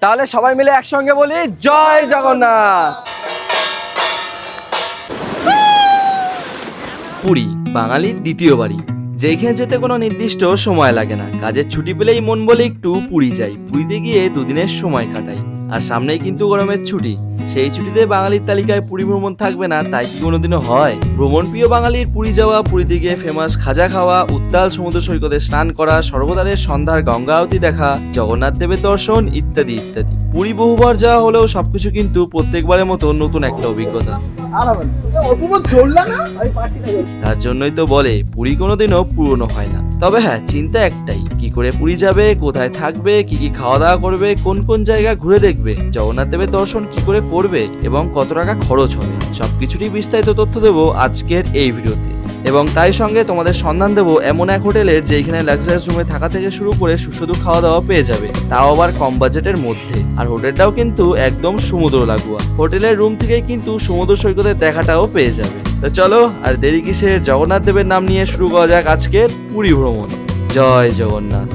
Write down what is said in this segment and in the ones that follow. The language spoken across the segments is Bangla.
তাহলে সবাই মিলে একসঙ্গে বলি জয় জগন্নাথ। পুরী বাঙালির দ্বিতীয় বাড়ি, যেখানে যেতে কোনো নির্দিষ্ট সময় লাগে না। কাজের ছুটি পেলেই মন বলে একটু পুরী যাই, পুরীতে গিয়ে দুদিনের সময় কাটাই। আর সামনেই কিন্তু গরমের ছুটি, সেই ছুটিতে বাঙালির তালিকায় পুরী ভ্রমণ থাকবে না তাই কি কোনোদিনও হয়? ভ্রমণ প্রিয় বাঙালির পুরী যাওয়া, পুরীতে গিয়ে ফেমাস খাজা খাওয়া, উত্তাল সমুদ্র সৈকতে স্নান করা, সর্বদারের সন্ধ্যার গঙ্গা আরতি দেখা, জগন্নাথ দেবের দর্শন ইত্যাদি ইত্যাদি। পুরী বহুবার যাওয়া হলেও সবকিছু কিন্তু প্রত্যেকবারের মতো নতুন একটা অভিজ্ঞতা। তার জন্যই তো বলে পুরী কোনোদিনও পুরনো হয় না। তবে হ্যাঁ, চিন্তা একটাই, কি করে পুরী যাবে, কোথায় থাকবে, কি কি খাওয়া দাওয়া করবে, কোন কোন জায়গা ঘুরে দেখবে, জগন্নাথ দেবের দর্শন কি করে করবে এবং কত টাকা খরচ হবে, সবকিছুরই বিস্তারিত তথ্য দেবো আজকের এই ভিডিওতে। এবং তাই সঙ্গে তোমাদের সন্ধান দেবো এমন এক হোটেলের যেখানে লাক্সারিয়াস রুমে থাকা থেকে শুরু করে সুস্বাদু খাওয়া দাওয়া পেয়ে যাবে, তাও আবার কম বাজেটের মধ্যে। আর হোটেলটাও কিন্তু একদম সমুদ্র লাগোয়া, হোটেলের রুম থেকেই কিন্তু সমুদ্র সৈকতের দেখাটাও পেয়ে যাবে। তো চলো আর দেরি কিসের, জগন্নাথ দেবের নাম নিয়ে শুরু করা যাক আজকের পুরী ভ্রমণ। জয় জগন্নাথ।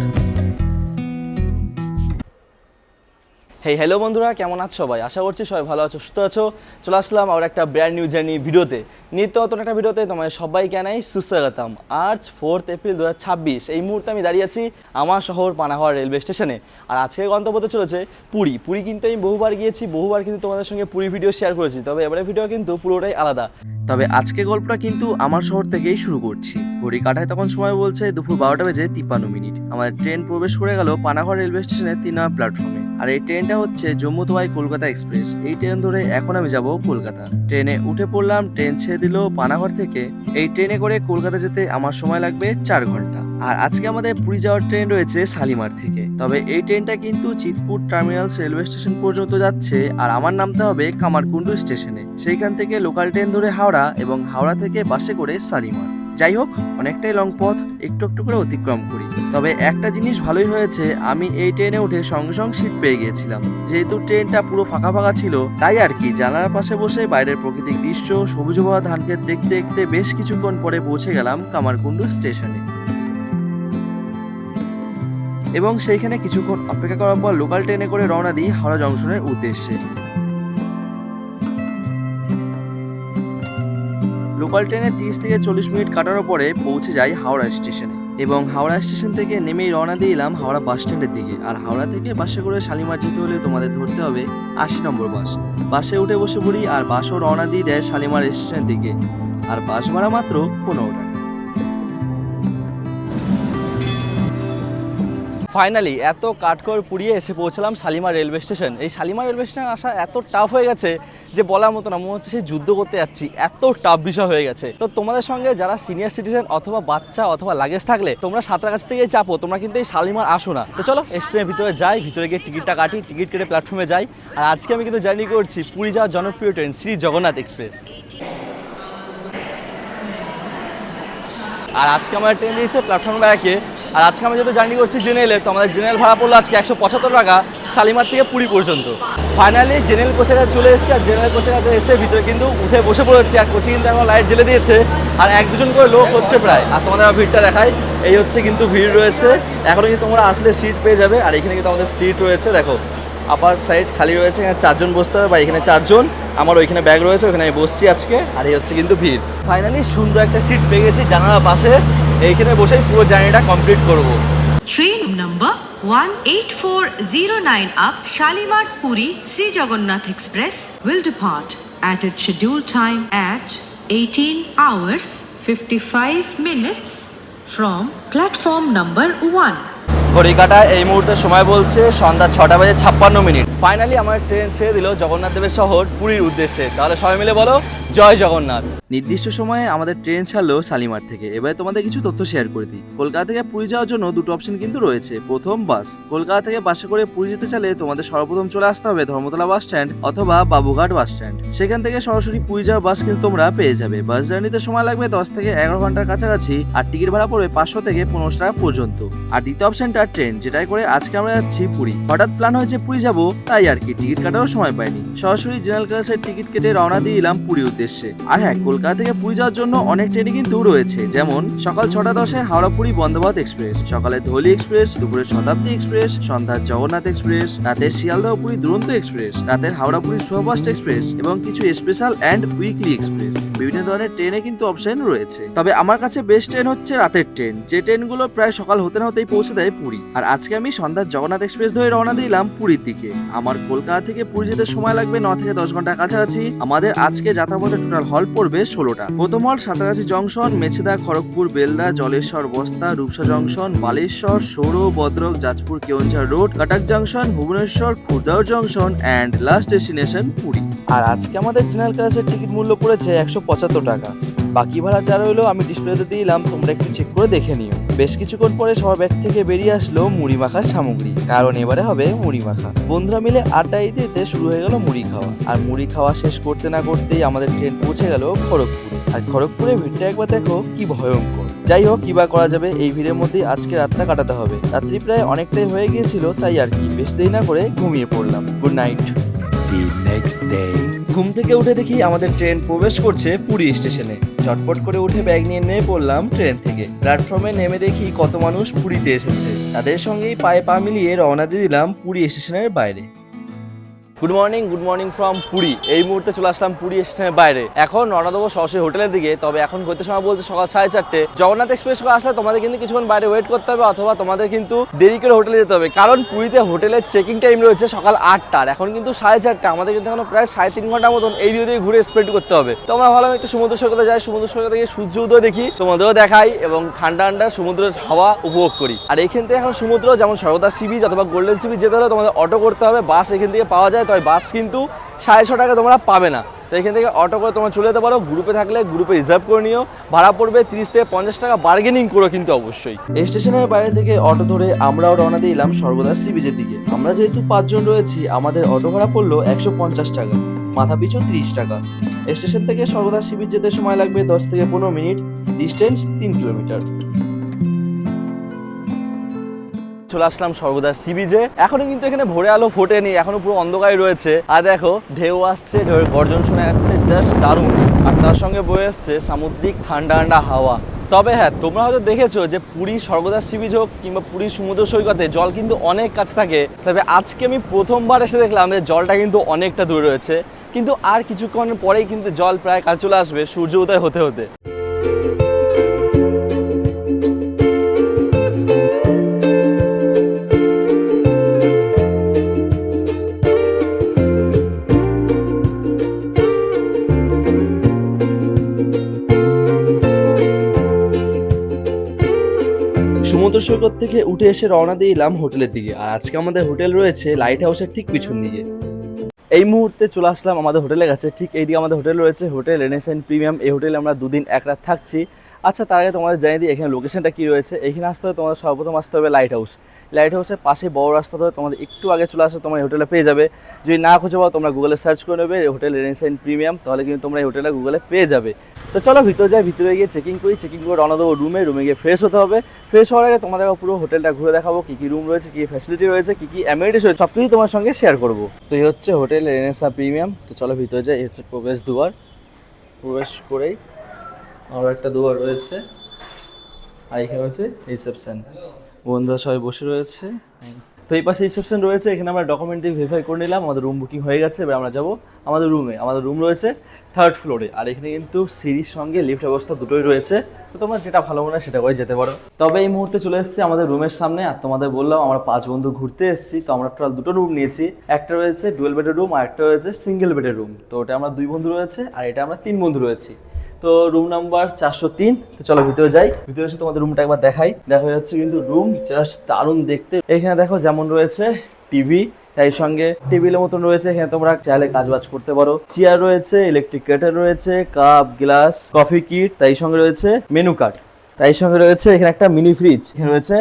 হেই হ্যালো বন্ধুরা, কেমন আছো সবাই? আশা করছি সবাই ভালো আছো, সুস্থ আছো। চলে আসলাম আর একটা ব্র্যান্ড নিউ জার্নি ভিডিওতে, নিত্য নতুন একটা ভিডিওতে তোমাদের সবাইকে জানাই সুস্বাগতম। আজ 4 এপ্রিল 2026, এই মুহূর্তে আমি দাঁড়িয়ে আছি আমার শহর পানাগড় রেলওয়ে স্টেশনে। আর আজকের গন্তব্যতে চলেছে পুরী। পুরী কিন্তু আমি বহুবার গিয়েছি, বহুবার কিন্তু তোমাদের সঙ্গে পুরী ভিডিও শেয়ার করেছি, তবে এবারে ভিডিও কিন্তু পুরোটাই আলাদা। তবে আজকে গল্পটা কিন্তু আমার শহর থেকেই শুরু করছি। ঘড়ি কাটায় তখন সময় বলছে দুপুর 12:53। আমাদের ট্রেন প্রবেশ করে গেল পানাগড় রেলওয়ে স্টেশনের 3 নম্বর প্ল্যাটফর্মে। আর এই ট্রেনটা হচ্ছে জম্মু তাওয়াই কলকাতা এক্সপ্রেস। এই ট্রেন ধরে এখন আমি যাব কলকাতা। ট্রেনে উঠে পড়লাম, ট্রেন ছেড়ে দিল পানাগড় থেকে। এই ট্রেনে করে কলকাতা যেতে আমার সময় লাগবে 4 ঘন্টা। আর আজকে আমাদের পুরী যাওয়ার ট্রেন রয়েছে শালিমার থেকে। তবে এই ট্রেনটা কিন্তু চিতপুর টার্মিনালস রেলওয়ে স্টেশন পর্যন্ত যাচ্ছে, আর আমার নামতে হবে কামারকুণ্ডু স্টেশনে। সেইখান থেকে লোকাল ট্রেন ধরে হাওড়া, এবং হাওড়া থেকে বাসে করে শালিমার। যাই হোক, অনেকটাই লং পথ, একটু একটু করে অতিক্রম করি। তবে একটা জিনিস ভালোই হয়েছে, আমি এই ট্রেনে উঠে সঙ্গে সঙ্গে সিট পেয়ে গিয়েছিলাম। যেহেতু ট্রেনটা পুরো ফাঁকা ফাঁকা ছিল, তাই আর কি জানালার পাশে বসে বাইরের প্রাকৃতিক দৃশ্য, সবুজ ভরা ধানক্ষেত দেখতে দেখতে বেশ কিছুক্ষণ পরে পৌঁছে গেলাম কামারকুণ্ডু স্টেশনে। এবং সেইখানে কিছুক্ষণ অপেক্ষা করার পর লোকাল ট্রেনে করে রওনা দিই হাওড়া জংশনের উদ্দেশ্যে। লোকাল ট্রেনে 30 থেকে 40 মিনিট কাটার পরে পৌঁছে যাই হাওড়া স্টেশনে। এবং হাওড়া স্টেশন থেকে নেমেই রওনা দিলাম হাওড়া বাস স্ট্যান্ডের দিকে। আর হাওড়া থেকে বাসে করে শালিমার যেতে হলে তোমাদের ধরতে হবে 80 নম্বর বাস। বাসে উঠে বসে পড়ি, আর বাসও রওনা দিয়ে দেয় শালিমার স্টেশনের দিকে। আর বাস ভাড়া মাত্র 15 টাকা। ফাইনালি এত কাঠখড় পুড়িয়ে এসে পৌঁছলাম শালিমার রেলওয়ে স্টেশন। এই শালিমার রেলওয়ে স্টেশন আসা এত টাফ হয়ে গেছে যে বলার মতো না, মনে হচ্ছে সেই যুদ্ধ করতে যাচ্ছি, এত টাফ বিষয় হয়ে গেছে। তো তোমাদের সঙ্গে যারা সিনিয়র সিটিজেন অথবা বাচ্চা অথবা লাগেজ থাকলে তোমরা সাঁতরাগাছি থেকেই চাপো, তোমরা কিন্তু এই শালিমার আসো না। তো চলো স্টেশনের ভিতরে যাই, ভিতরে গিয়ে টিকিটটা কাটি, টিকিট কেটে প্ল্যাটফর্মে যাই। আর আজকে আমি কিন্তু জার্নি করছি পুরী যাওয়ার জনপ্রিয় ট্রেন শ্রী জগন্নাথ এক্সপ্রেস। আর আজকে আমার ট্রেন দিয়েছে প্ল্যাটফর্ম ব্যাকে। আর আজকে আমি যেহেতু জার্নি করছি জেনারেলে, তো আমাদের জেনারেল ভাড়া পড়লো আজকে 175 টাকা শালিমার থেকে পুরী পর্যন্ত। ফাইনালি জেনারেল কোচের কাছে চলে এসেছি। আর জেনারেল কোচের কাছে এসে ভিতরে কিন্তু উঠে বসে পড়েছি। আর কোচে কিন্তু এখন লাইট জ্বেলে দিয়েছে, আর 1-2 জন করে লোক হচ্ছে প্রায়। আর তোমাদের ভিড়টা দেখাই, এই হচ্ছে কিন্তু ভিড় রয়েছে। এখনও কিন্তু তোমরা আসলে সিট পেয়ে যাবে। আর এখানে কিন্তু আমাদের সিট রয়েছে, দেখো আপার সাইড খালি রয়েছে, এখানে 4 জন বসতে হবে, বা এখানে 4 জন। আমার ওইখানে ব্যাগ রয়েছে, ওখানে আমি বসছি আজকে। আর এই হচ্ছে কিন্তু ভিড়। ফাইনালি সুন্দর একটা সিট পেয়ে গেছি জানালার পাশে, এইখানে বসেই পুরো জার্নিটা কমপ্লিট করব। Train number 18409 up Shalimar Puri Sri Jagannath Express will depart at its scheduled time at 18 hours 55 minutes from platform number 1. ঘড়ি কাটায় এই মুহূর্তে সময় বলছে সন্ধ্যা 6:56। ফাইনালি আমার ট্রেন ছেড়ে দিল জগন্নাথ দেবের শহর পুরীর উদ্দেশ্যে। তাহলে সবাই মিলে বলো জয় জগন্নাথ। নির্দিষ্ট সময়ে আমাদের ট্রেন ছাড়লো শালিমার থেকে। এবারে তোমাদের কিছু তথ্য শেয়ার করে দিই। কলকাতা থেকে পুরী যাওয়ার জন্য 2টো অপশন কিন্তু রয়েছে। প্রথম, বাস। কলকাতা থেকে বাসে করে পুরী যেতে চাইলে তোমাদের সর্বপ্রথম চলে আসতে হবে ধর্মতলা বাস স্ট্যান্ড অথবা বাবুঘাট বাস স্ট্যান্ড। সেখান থেকে সরাসরি পুরী যাওয়ার বাস কিন্তু তোমরা পেয়ে যাবে। বাস জার্নিতে সময় লাগবে 10 থেকে 11 ঘন্টার কাছাকাছি। আর টিকিট ভাড়া পড়বে 500 থেকে 1500 টাকা পর্যন্ত। আর দ্বিতীয় অপশনটা স্টার ট্রেন, যেটাই করে আজকে আমরা যাচ্ছি পুরী। হঠাৎ প্ল্যান হয়েছে পুরী যাব, তাই আর কি টিকিট কাটারও সময় পাইনি। সরাসরি জেনারেল ক্লাসের টিকিট কেটে রওনা দিয়ে এলাম পুরী উদ্দেশ্যে। আর হ্যাঁ, কলকাতা থেকে পুরী যাওয়ার জন্য অনেক ট্রেনই কিন্তু রয়েছে, যেমন সকাল 6:10 হাওড়া পুরী বন্দে ভারত এক্সপ্রেস, সকালে ধৌলি এক্সপ্রেস, দুপুরে শতাব্দী এক্সপ্রেস, সন্ধ্যার জগন্নাথ এক্সপ্রেস, রাতের শিয়ালদহ পুরী দুরন্ত এক্সপ্রেস, রাতের হাওড়া পুরী সুপারফাস্ট এক্সপ্রেস এবং কিছু স্পেশাল অ্যান্ড উইকলি এক্সপ্রেস। বিভিন্ন ধরনের ট্রেনে কিন্তু অপশন রয়েছে, তবে আমার কাছে বেস্ট ট্রেন হচ্ছে রাতের ট্রেন, যে ট্রেনগুলো প্রায় সকাল হতে না হতেই পৌঁছে দেয় পুরী। আর আজকে আমি সন্ধ্যার জগন্নাথ এক্সপ্রেস ধরে রওনা দিলাম পুরীর দিকে। আমার কলকাতা থেকে পুরী যেতে সময় লাগবে 9 থেকে 10 ঘন্টার কাছাকাছি। আমাদের আজকে যাত্রাপথে টোটাল হল পড়বে 16টা। প্রথম হল Santragachi junction, Mecheda, Kharagpur, Belda, Jaleswar, Basta, Rupsa junction, Baleshwar, Soro, Bhadrak, Jajpur, Keonjhar road, Cuttack junction, Bhubaneswar, Khurda junction and last destination Puri. আর আজকে আমাদের জেনারেল ক্লাসের টিকিট মূল্য পড়েছে 175 টাকা। বাকি ভাড়া যা রইলো আমি ডিসপ্লেতে দিলাম, তোমরা একটু চেক করে দেখে নিও। বেশ কিছুক্ষণ পরে সবার ব্যাগ থেকে বেরিয়ে আসলো মুড়ি মাখার সামগ্রী, কারণ এবারে হবে মুড়ি মাখা। বন্ধুরা মিলে আড্ডা দিতে শুরু হয়ে গেল মুড়ি খাওয়া। আর মুড়ি খাওয়া শেষ করতে না করতেই আমাদের ট্রেন পৌঁছে গেল খড়গপুরে। আর খড়গপুরে ভিড়টা একবার দেখো কি ভয়ঙ্কর। যাই হোক, কি বা করা যাবে, এই ভিড়ের মধ্যেই আজকে রাতটা কাটাতে হবে। রাত্রি প্রায় অনেকটাই হয়ে গিয়েছিল, তাই আর কি বেশ দেরি না করে ঘুমিয়ে পড়লাম। Good night. ঘুম থেকে উঠে দেখি আমাদের ট্রেন প্রবেশ করছে পুরী স্টেশনে। চটপট করে উঠে ব্যাগ নিয়ে নেমে পড়লাম ট্রেন থেকে। প্ল্যাটফর্মে নেমে দেখি কত মানুষ পুরীতে এসেছে। তাদের সঙ্গেই পায়ে পা মিলিয়ে রওনা দিয়ে দিলাম পুরী স্টেশনের বাইরে। Good morning from Puri. এই মুহূর্তে চলে আসলাম পুরী স্টেশনের বাইরে। এখন রওনা দেবো সরাসরি হোটেলের দিকে। তবে এখন করতে সময় বলতে সকাল 4:30। জগন্নাথ এক্সপ্রেস করে আসলে তোমাদের কিন্তু কিছুক্ষণ বাইরে ওয়েট করতে হবে, অথবা তোমাদের কিন্তু দেরি করে হোটেলে যেতে হবে, কারণ পুরীতে হোটেলের চেকিং টাইম রয়েছে সকাল 8টার। এখন কিন্তু 4:30। আমাদের কিন্তু এখন প্রায় 3.5 ঘন্টার মতন এই দিকে ঘুরে স্পেন্ড করতে হবে। তো আমরা ভালো একটু সমুদ্র সৈকতে যাই, সমুদ্র সৈকতে গিয়ে সূর্য উদয় দেখি, তোমাদেরও দেখাই এবং ঠান্ডা ঠান্ডা সমুদ্রের হাওয়া উপভোগ করি। আর এইখান থেকে এখন সমুদ্র যেমন সর্বদা সি বিচ অথবা গোল্ডেন সি বিচ যেতে হলে তোমাদের অটো করতে হবে। বাস এখান থেকে পাওয়া যায়, তবে বাস কিন্তু 650 টাকা তোমরা পাবে না। তো এখান থেকে অটো করে তোমরা চলে যেতে পারো। গ্রুপে থাকলে গ্রুপে রিজার্ভ করে নিও, ভাড়া পড়বে 30 থেকে 50 টাকা, বার্গেনিং করো কিন্তু অবশ্যই। স্টেশনের বাইরে থেকে অটো ধরে আমরাও রওনা দিলাম সর্বদা সি বিচের দিকে। আমরা যেহেতু 5 জন রয়েছি, আমাদের অটো ভাড়া পড়লো 150 টাকা, মাথা পিছু 30 টাকা। স্টেশন থেকে সর্বদা সি বিচ যেতে সময় লাগবে 10 থেকে 15 মিনিট, ডিস্টেন্স 3 কিলোমিটার। চলে আসলাম সর্বদা সি বিচে। এখনো কিন্তু এখানে ভোরে আলো ফোটেনি, এখনো পুরো অন্ধকারই রয়েছে। আর দেখো ঢেউ আসছে, ঢেউয়ের গর্জন শোনা যাচ্ছে, জাস্ট দারুণ। আর তার সঙ্গে বয়ে আসছে সামুদ্রিক ঠান্ডা ঠান্ডা হাওয়া। তবে হ্যাঁ, তোমরা হয়তো দেখেছো যে পুরী সর্বদা সি বিচ হোক কিংবা পুরী সমুদ্র সৈকতে জল কিন্তু অনেক কাছে থাকে। তবে আজকে আমি প্রথমবার এসে দেখলাম যে জলটা কিন্তু অনেকটা দূরে রয়েছে, কিন্তু আর কিছুক্ষণ পরেই কিন্তু জল প্রায় কাছে চলে আসবে সূর্য উদয় হতে হতে। সমুদ্র সৈকত থেকে উঠে এসে রওনা দিলাম হোটেলের দিকে। আর আজকে আমাদের হোটেল রয়েছে লাইট হাউসের ঠিক পিছন দিকে। এই মুহূর্তে চলে আসলাম আমাদের হোটেলের কাছে। ঠিক এইদিকে আমাদের হোটেল রয়েছে, হোটেল রেনেসাঁ প্রিমিয়াম। এই হোটেলে আমরা 2 দিন 1 রাত থাকছি। আচ্ছা, তার আগে তোমাদের জানিয়ে দিই এখানে লোকেশনটা কী রয়েছে। এখানে আসতে হবে তোমাদের সর্বপ্রথম আসতে হবে লাইট হাউস। লাইট হাউসের পাশে বড় রাস্তা ধরে তোমাদের একটু আগে চলে আসে তোমার এই হোটেলে পেয়ে যাবে। যদি না খুঁজে পাও তোমরা গুগলে সার্চ করে নেবে হোটেল রেনেসাঁ প্রিমিয়াম, তাহলে কিন্তু তোমরা এই হোটেলে গুগলে পেয়ে যাবে। তো চলো ভিতরে যাই, ভিতরে গিয়ে চেকিং করি। চেকিং করে রওনা দেবো রুমে গিয়ে ফ্রেশ হতে হবে। ফ্রেশ হওয়ার আগে তোমাদের পুরো হোটেলটা ঘুরে দেখাবো, কী কী রুম রয়েছে, কী ফ্যাসিলিটি রয়েছে, কী কী অ্যামিনিটিস রয়েছে, সব কিছু তোমার সঙ্গে শেয়ার করবো। তো এই হচ্ছে হোটেল রেনেসাঁ প্রিমিয়াম। তো চলো ভিতরে যাই। এই হচ্ছে প্রবেশ দুয়ার। প্রবেশ করেই আরও একটা দুয়ার রয়েছে, আর এখানে হচ্ছে রিসেপশন। বন্ধুরা সবাই বসে রয়েছে। তো এই পাশে রিসেপশন রয়েছে, এখানে আমরা ডকুমেন্ট দিয়ে ভেরিফাই করে নিলাম, আমাদের রুম বুকিং হয়ে গেছে। এবার আমরা যাবো আমাদের রুমে। আমাদের রুম রয়েছে 3rd ফ্লোরে। আর এখানে কিন্তু সিঁড়ির সঙ্গে লিফট ব্যবস্থা দুটোই রয়েছে, তো তোমরা যেটা ভালো মনে হয় সেটা করে যেতে পারো। তবে এই মুহূর্তে চলে এসেছি আমাদের রুমের সামনে। আর তোমাদের বললাম আমরা 5 বন্ধু ঘুরতে এসেছি, তো আমরা টোটাল 2টো রুম নিয়েছি। একটা রয়েছে ডুয়েল বেডের রুম, আর একটা রয়েছে সিঙ্গেল বেডের রুম। তো ওটা আমরা 2 বন্ধু রয়েছে, আর এটা আমরা 3 বন্ধু রয়েছি। তো রুম নাম্বার 403। তো চলো ভিতরে যাই। ভিতরে এসে তোমাদের রুমটা একবার দেখাই। দেখা যাচ্ছে কিন্তু রুম জাস্ট দারুণ দেখতে। এখানে দেখো যেমন রয়েছে টিভি, তাই সঙ্গে টেবিলের মতন রয়েছে, এখানে তোমরা চাইলে কাজবাজ করতে পারো। চেয়ার রয়েছে, ইলেকট্রিক কেটেল রয়েছে, কাপ গ্লাস, কফি কিট, তাই সঙ্গে রয়েছে মেনু কার্ড, তাই সঙ্গে রয়েছে এখানে একটা মিনি ফ্রিজ, এখানে রয়েছে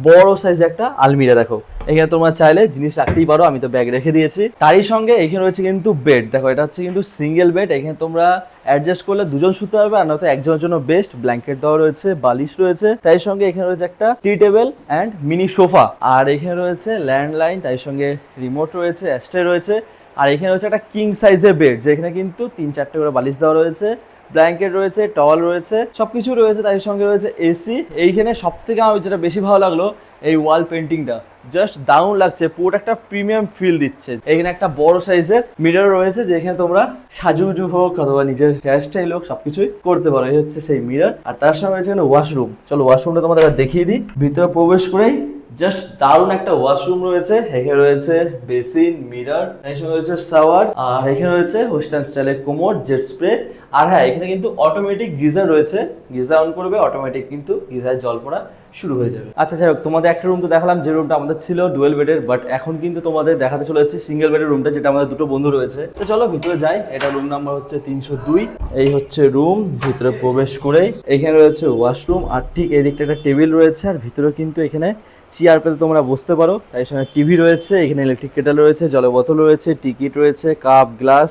বড় সাইজ একটা আলমিরা দেখো, এখানে তোমরা চাইলে জিনিস রাখতেই পারো, আমি তো ব্যাগ রেখে দিয়েছি। তারই সঙ্গে এখানে রয়েছে কিন্তু বেড, দেখো এটা হচ্ছে কিন্তু সিঙ্গেল বেড, এখানে তোমরা অ্যাডজাস্ট করলে দুজন শুতে পারবে, আর নয়তো একজনের জন্য বেস্ট। ব্ল্যাঙ্কেট দেওয়া রয়েছে, বালিশ রয়েছে, তাই সঙ্গে এখানে রয়েছে একটা টি টেবিল অ্যান্ড মিনি সোফা, আর এখানে রয়েছে ল্যান্ডলাইন, তাই সঙ্গে রিমোট রয়েছে, অ্যাস্ট্রে রয়েছে, আর এখানে রয়েছে একটা কিং সাইজের বেড, যেখানে কিন্তু 3-4টে করে বালিশ দেওয়া রয়েছে, ব্ল্যাঙ্কেট রয়েছে, টওয়াল রয়েছে, সবকিছু রয়েছে, তার সঙ্গে রয়েছে এসি। এইখানে সব থেকে আমার যেটা বেশি ভালো লাগলো এই ওয়াল পেন্টিংটা, জাস্ট দারুণ লাগছে, পুরোটা একটা প্রিমিয়াম ফিল দিচ্ছে। এখানে একটা বড় সাইজের মিরর রয়েছে, যেখানে তোমরা সাজুগুজু হোক অথবা নিজের হেয়ার স্টাইল হোক সবকিছুই করতে পারো। এই হচ্ছে সেই মিরর, আর তার সঙ্গে রয়েছে এখানে ওয়াশরুম। চলো ওয়াশরুমটা তোমাদের দেখিয়ে দিই। ভিতরে প্রবেশ করেই জাস্ট দারুণ একটা ওয়াশরুম রয়েছে, এখানে রয়েছে বেসিন, মিরর, এর সঙ্গে রয়েছে শাওয়ার, আর এখানে রয়েছে ওয়েস্টার্ন স্টাইলের কোমোড, জেট স্প্রে, আর হ্যাঁ এখানে কিন্তু অটোমেটিক গিজার রয়েছে, গিজার অন করবে অটোমেটিক কিন্তু গিজার জল পড়া শুরু হয়ে যাবে। আচ্ছা যাই হোক, তোমাদের একটা রুম তো দেখালাম, যে রুমটা আমাদের ছিল ডুয়েল বেডের, বাট এখন কিন্তু তোমাদের দেখাতে চলেছি সিঙ্গেল বেডের রুমটা, যেটা আমাদের দুটো বন্ধু রয়েছে। তো চলো ভিতরে যাই। এটা রুম নাম্বার হচ্ছে 302। এই হচ্ছে রুম। ভিতরে প্রবেশ করেই এখানে রয়েছে ওয়াশরুম, আর ঠিক এই দিকটা একটা টেবিল রয়েছে, আর ভিতরে কিন্তু এখানে চেয়ার পেতে তোমরা বসতে পারো, তাই সঙ্গে টিভি রয়েছে, এখানে ইলেকট্রিক কেটেল রয়েছে, জলের বোতল রয়েছে, টিকিট রয়েছে, কাপ, গ্লাস,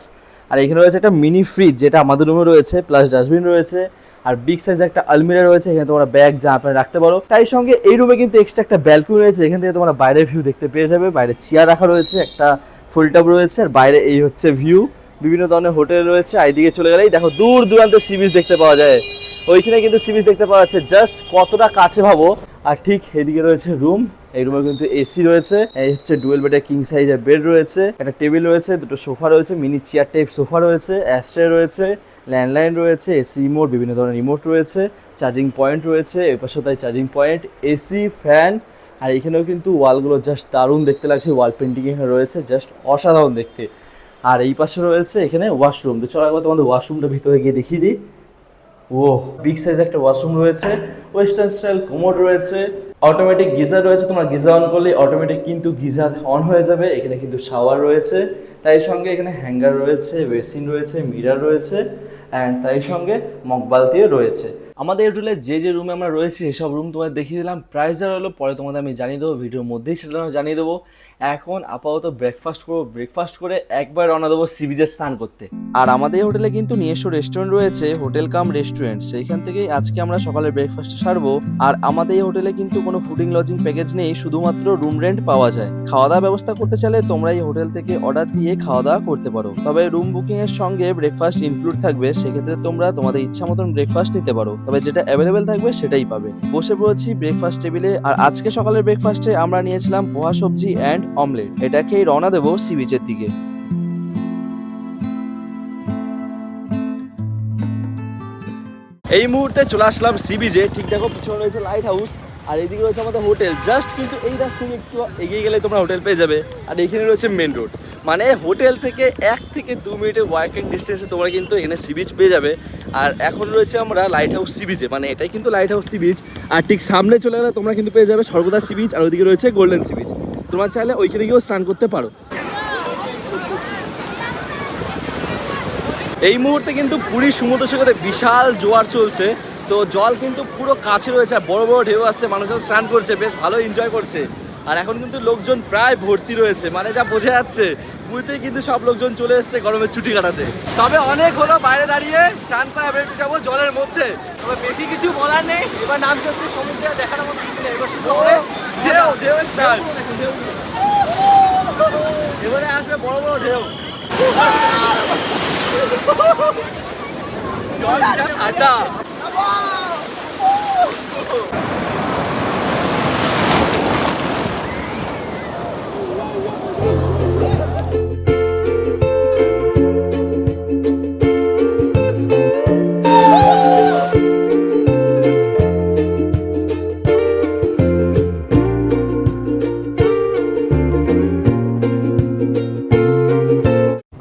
আর এখানে রয়েছে একটা মিনি ফ্রিজ, যেটা আমাদের রুমে রয়েছে, প্লাস ডাস্টবিন রয়েছে, আর বিগ সাইজ একটা আলমিরা রয়েছে, এখানে তোমরা ব্যাগ যা আপনারা রাখতে পারো। তাই সঙ্গে এই রুমে কিন্তু এক্সট্রা একটা ব্যালকনি রয়েছে, এখান থেকে তোমরা বাইরের ভিউ দেখতে পেয়ে যাবে। বাইরে চেয়ার রাখা রয়েছে, একটা ফুল টাব রয়েছে, আর বাইরে এই হচ্ছে ভিউ। বিভিন্ন ধরনের হোটেল রয়েছে, আর এইদিকে চলে গেলেই দেখো দূর দূরান্তে সি বিচ দেখতে পাওয়া যায়। ওইখানে কিন্তু সি বিচ দেখতে পাওয়া যাচ্ছে, জাস্ট কতটা কাছে ভাবো। আর ঠিক এদিকে রয়েছে রুম, এই রুমে কিন্তু এসি রয়েছে, এই হচ্ছে ডুয়েল বেডের কিং সাইজের বেড রয়েছে, একটা টেবিল রয়েছে, দুটো সোফা রয়েছে, মিনি চেয়ার টাইপ সোফা রয়েছে, অ্যাস্ট্রে রয়েছে, ল্যান্ডলাইন রয়েছে, এসি রিমোট, বিভিন্ন ধরনের রিমোট রয়েছে, চার্জিং পয়েন্ট রয়েছে, এই পাশে তাই চার্জিং পয়েন্ট, এসি, ফ্যান, আর এখানেও কিন্তু ওয়ালগুলো জাস্ট দারুণ দেখতে লাগছে, ওয়াল পেন্টিং এখানে রয়েছে, জাস্ট অসাধারণ দেখতে। আর এই পাশে রয়েছে এখানে ওয়াশরুম। তো চলো একবার তোমাদের ওয়াশরুমটা ভিতরে গিয়ে দেখিয়ে দিই। ও বিগ সাইজ একটা ওয়াশরুম রয়েছে, ওয়েস্টার্ন স্টাইল কোমোড রয়েছে, অটোমেটিক গিজার রয়েছে, তোমার গিজার অন করলে অটোমেটিক কিন্তু গিজার অন হয়ে যাবে। এখানে কিন্তু শাওয়ার রয়েছে, তাই সঙ্গে এখানে হ্যাঙ্গার রয়েছে, বেসিন রয়েছে, মিরর রয়েছে, অ্যান্ড তাই সঙ্গে মগ বালতিও রয়েছে। আমাদের হোটেলে যে যে রুমে আমরা রয়েছি সেসব রুম তোমাদের দেখিয়ে দিলাম, প্রাইস যা হলো পরে তোমাদের আমি জানিয়ে দেবো, ভিডিওর মধ্যেই সেটা আমি জানিয়ে দেবো। এখন আপাতত ব্রেকফাস্ট করবো, ব্রেকফাস্ট করে একবার রওনা দেবো সি বিচে স্নান করতে। আর আমাদের হোটেলে কিন্তু নিজস্ব রেস্টুরেন্ট রয়েছে, হোটেল কাম রেস্টুরেন্ট, সেইখান থেকেই আজকে আমরা সকালে ব্রেকফাস্ট সারবো। আর আমাদের এই হোটেলে কিন্তু কোনো ফুডিং লজিং প্যাকেজ নেই, শুধুমাত্র রুম রেন্ট পাওয়া যায়। খাওয়া দাওয়া ব্যবস্থা করতে চাইলে তোমরা এই হোটেল থেকে অর্ডার দিয়ে খাওয়া দাওয়া করতে পারো, তবে রুম বুকিং এর সঙ্গে ব্রেকফাস্ট ইনক্লুড থাকবে, সেক্ষেত্রে তোমরা তোমাদের ইচ্ছা মতন ব্রেকফাস্ট নিতে পারো, তবে যেটা অ্যাভেলেবেল থাকবে সেটাই পাবে। বসে পড়েছি ব্রেকফাস্ট টেবিলে, আর আজকে সকালের ব্রেকফাস্টে আমরা নিয়েছিলাম পোহা সবজি অ্যান্ড অমলেট। এটাকেই রওনা দেবো সি বিচের দিকে। এই মুহূর্তে চলে আসলাম সি বিচে, ঠিক দেখো পিছনে রয়েছে লাইট হাউস, আর এইদিকে রয়েছে আমাদের হোটেল। জাস্ট কিন্তু এই রাস্তা থেকে একটু এগিয়ে গেলে তোমরা হোটেল পেয়ে যাবে, আর এইখানে রয়েছে মেন রোড, মানে হোটেল থেকে 1 থেকে 2 মিনিটের ওয়াকিং ডিস্টেন্সে তোমরা কিন্তু এখানে সি বিচ পেয়ে যাবে। আর এখন রয়েছে আমরা লাইট হাউস সি বিচে, মানে এটাই কিন্তু লাইট হাউস সি বিচ, আর ঠিক সামনে চলে গেলে তোমরা কিন্তু পেয়ে যাবে স্বর্গদ্বার সি বিচ, আর ওইদিকে রয়েছে গোল্ডেন সি বিচ, তোমরা চাইলে ওইখানে গিয়েও স্নান করতে পারো। এই মুহূর্তে কিন্তু পুরী সমুদ্র সৈকতে বিশাল জোয়ার চলছে, তো জল কিন্তু পুরো কাছে রয়েছে, আর বড় বড় ঢেউ আসছে, মানুষজন স্নান করছে, বেশ ভালো এনজয় করছে। আর এখন কিন্তু লোকজন প্রায় ভর্তি রয়েছে, মানে যা বোঝা যাচ্ছে পুরীতে কিন্তু সব লোকজন চলে এসছে গরমের ছুটি কাটাতে। তবে অনেক হলো বাইরে দাঁড়িয়ে, স্নান করে এবার একটু যাবো জলের মধ্যে, তবে বেশি কিছু বলার নেই, এবার নামতে হচ্ছে সমুদ্রে, দেখার মতো কিছু নেই, এবার শুধু ঢেউ ঢেউ স্নান, এবারে আসবে বড় বড় ঢেউ, জল ঠান্ডা।